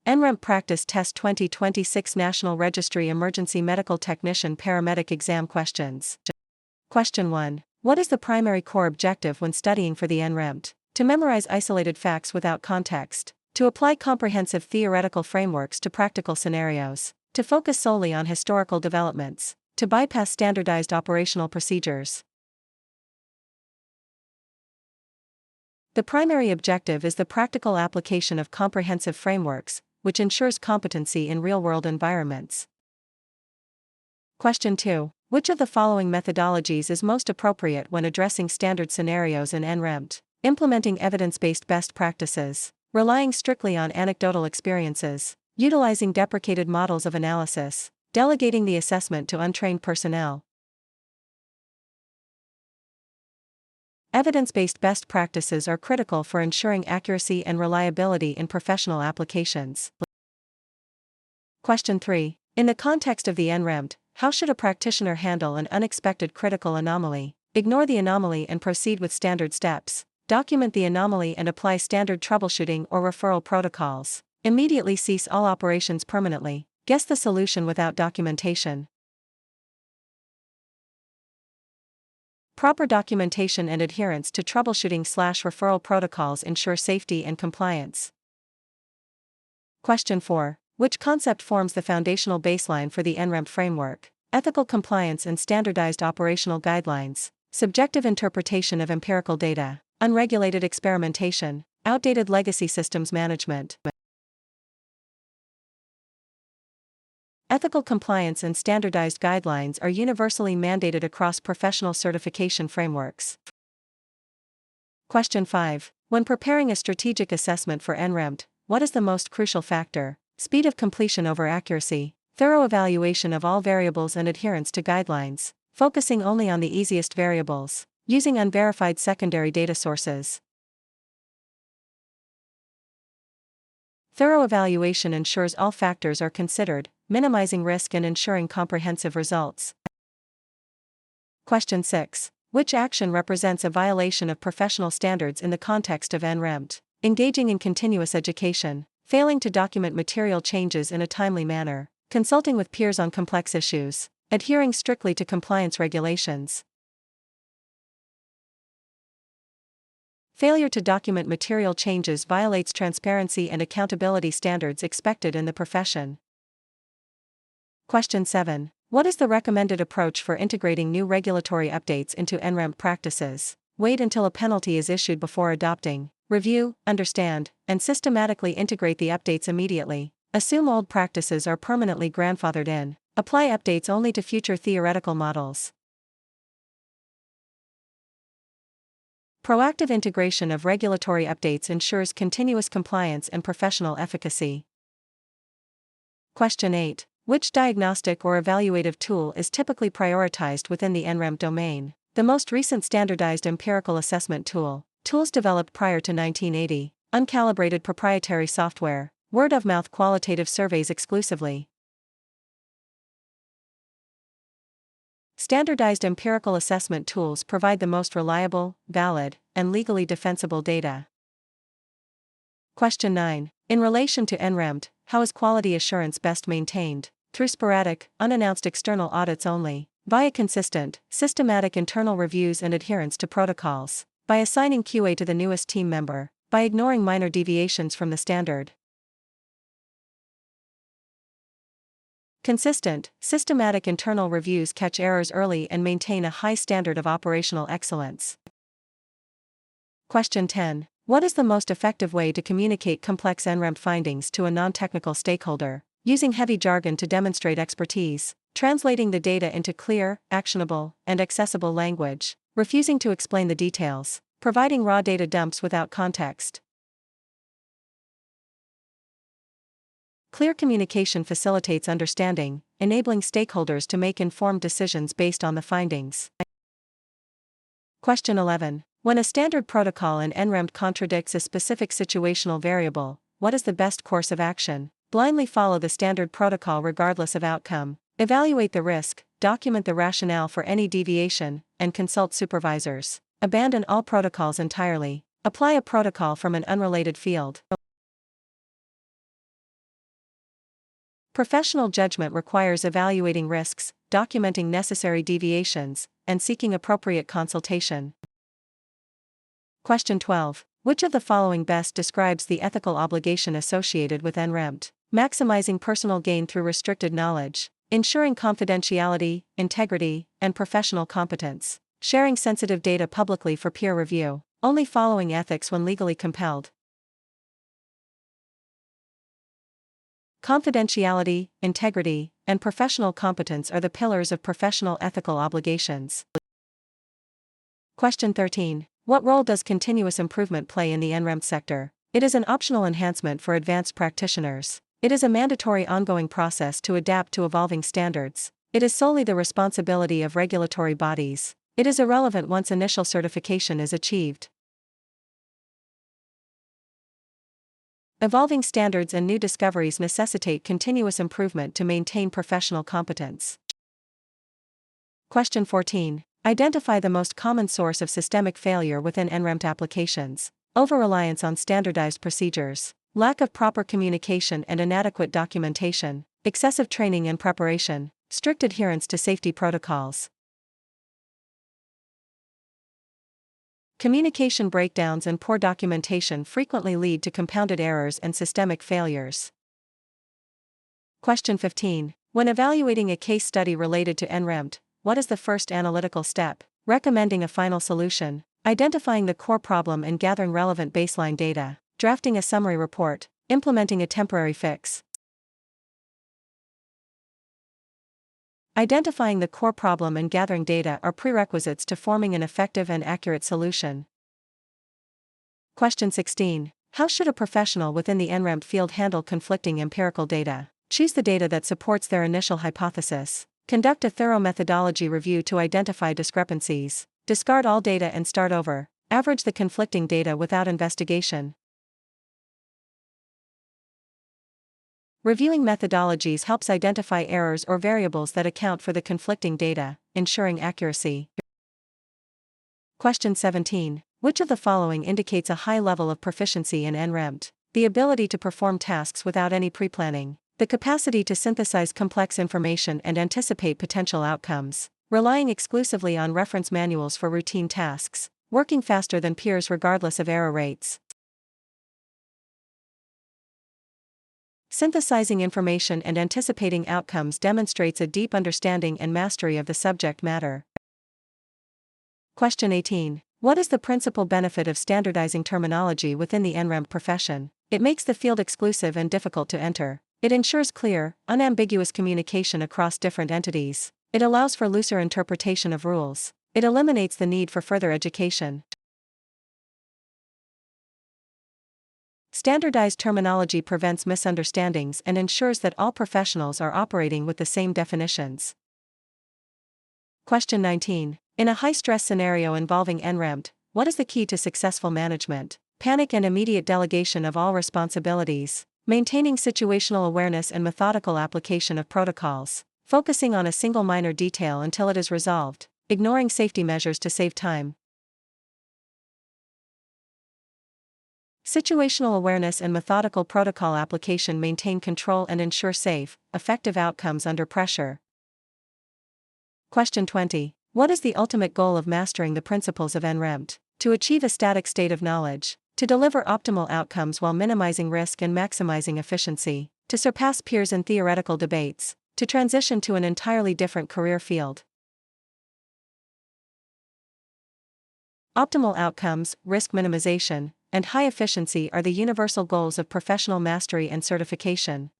NREMT Practice Test 2026 National Registry Emergency Medical Technician Paramedic Exam Questions. Question 1. What is the primary core objective when studying for the NREMT? To memorize isolated facts without context. To apply comprehensive theoretical frameworks to practical scenarios. To focus solely on historical developments. To bypass standardized operational procedures. The primary objective is the practical application of comprehensive frameworks, which ensures competency in real-world environments. Question 2. Which of the following methodologies is most appropriate when addressing standard scenarios in NREMT? Implementing evidence-based best practices. Relying strictly on anecdotal experiences. Utilizing deprecated models of analysis. Delegating the assessment to untrained personnel. Evidence-based best practices are critical for ensuring accuracy and reliability in professional applications. Question 3. In the context of the NREMT, how should a practitioner handle an unexpected critical anomaly? Ignore the anomaly and proceed with standard steps. Document the anomaly and apply standard troubleshooting or referral protocols. Immediately cease all operations permanently. Guess the solution without documentation. Proper documentation and adherence to troubleshooting/referral protocols ensure safety and compliance. Question 4. Which concept forms the foundational baseline for the NREMT framework? Ethical compliance and standardized operational guidelines. Subjective interpretation of empirical data. Unregulated experimentation. Outdated legacy systems management. Ethical compliance and standardized guidelines are universally mandated across professional certification frameworks. Question 5. When preparing a strategic assessment for NREMT, what is the most crucial factor? Speed of completion over accuracy. Thorough evaluation of all variables and adherence to guidelines. Focusing only on the easiest variables. Using unverified secondary data sources. Thorough evaluation ensures all factors are considered, minimizing risk and ensuring comprehensive results. Question 6. Which action represents a violation of professional standards in the context of NREMT? Engaging in continuous education. Failing to document material changes in a timely manner. Consulting with peers on complex issues. Adhering strictly to compliance regulations. Failure to document material changes violates transparency and accountability standards expected in the profession. Question 7. What is the recommended approach for integrating new regulatory updates into NREMT practices? Wait until a penalty is issued before adopting. Review, understand, and systematically integrate the updates immediately. Assume old practices are permanently grandfathered in. Apply updates only to future theoretical models. Proactive integration of regulatory updates ensures continuous compliance and professional efficacy. Question 8. Which diagnostic or evaluative tool is typically prioritized within the NREMT domain? The most recent standardized empirical assessment tool. Tools developed prior to 1980. Uncalibrated proprietary software. Word-of-mouth qualitative surveys exclusively. Standardized empirical assessment tools provide the most reliable, valid, and legally defensible data. Question 9. In relation to NREMT, how is quality assurance best maintained? Through sporadic, unannounced external audits only. Via consistent, systematic internal reviews and adherence to protocols. By assigning QA to the newest team member. By ignoring minor deviations from the standard. Consistent, systematic internal reviews catch errors early and maintain a high standard of operational excellence. Question 10. What is the most effective way to communicate complex NREMT findings to a non-technical stakeholder? Using heavy jargon to demonstrate expertise. Translating the data into clear, actionable, and accessible language. Refusing to explain the details. Providing raw data dumps without context. Clear communication facilitates understanding, enabling stakeholders to make informed decisions based on the findings. Question 11. When a standard protocol in NREMT contradicts a specific situational variable, what is the best course of action? Blindly follow the standard protocol regardless of outcome. Evaluate the risk, document the rationale for any deviation, and consult supervisors. Abandon all protocols entirely. Apply a protocol from an unrelated field. Professional judgment requires evaluating risks, documenting necessary deviations, and seeking appropriate consultation. Question 12. Which of the following best describes the ethical obligation associated with NREMT? Maximizing personal gain through restricted knowledge, ensuring confidentiality, integrity, and professional competence, sharing sensitive data publicly for peer review, only following ethics when legally compelled. Confidentiality, integrity, and professional competence are the pillars of professional ethical obligations. Question 13. What role does continuous improvement play in the NREMT sector? It is an optional enhancement for advanced practitioners. It is a mandatory ongoing process to adapt to evolving standards. It is solely the responsibility of regulatory bodies. It is irrelevant once initial certification is achieved. Evolving standards and new discoveries necessitate continuous improvement to maintain professional competence. Question 14. Identify the most common source of systemic failure within NREMT applications. Over-reliance on standardized procedures, lack of proper communication and inadequate documentation, excessive training and preparation, strict adherence to safety protocols. Communication breakdowns and poor documentation frequently lead to compounded errors and systemic failures. Question 15. When evaluating a case study related to NREMT, what is the first analytical step? Recommending a final solution, identifying the core problem and gathering relevant baseline data, drafting a summary report, implementing a temporary fix. Identifying the core problem and gathering data are prerequisites to forming an effective and accurate solution. Question 16. How should a professional within the NREMT field handle conflicting empirical data? Choose the data that supports their initial hypothesis. Conduct a thorough methodology review to identify discrepancies. Discard all data and start over. Average the conflicting data without investigation. Reviewing methodologies helps identify errors or variables that account for the conflicting data, ensuring accuracy. Question 17. Which of the following indicates a high level of proficiency in NREMT? The ability to perform tasks without any pre-planning, the capacity to synthesize complex information and anticipate potential outcomes, relying exclusively on reference manuals for routine tasks, working faster than peers regardless of error rates. Synthesizing information and anticipating outcomes demonstrates a deep understanding and mastery of the subject matter. Question 18. What is the principal benefit of standardizing terminology within the NREMT profession? It makes the field exclusive and difficult to enter. It ensures clear, unambiguous communication across different entities. It allows for looser interpretation of rules. It eliminates the need for further education. Standardized terminology prevents misunderstandings and ensures that all professionals are operating with the same definitions. Question 19. In a high-stress scenario involving NREMT, what is the key to successful management? Panic and immediate delegation of all responsibilities, maintaining situational awareness and methodical application of protocols, focusing on a single minor detail until it is resolved, ignoring safety measures to save time. Situational awareness and methodical protocol application maintain control and ensure safe, effective outcomes under pressure. Question 20. What is the ultimate goal of mastering the principles of NREMT? To achieve a static state of knowledge, to deliver optimal outcomes while minimizing risk and maximizing efficiency, to surpass peers in theoretical debates, to transition to an entirely different career field. Optimal outcomes, risk minimization, and high efficiency are the universal goals of professional mastery and certification.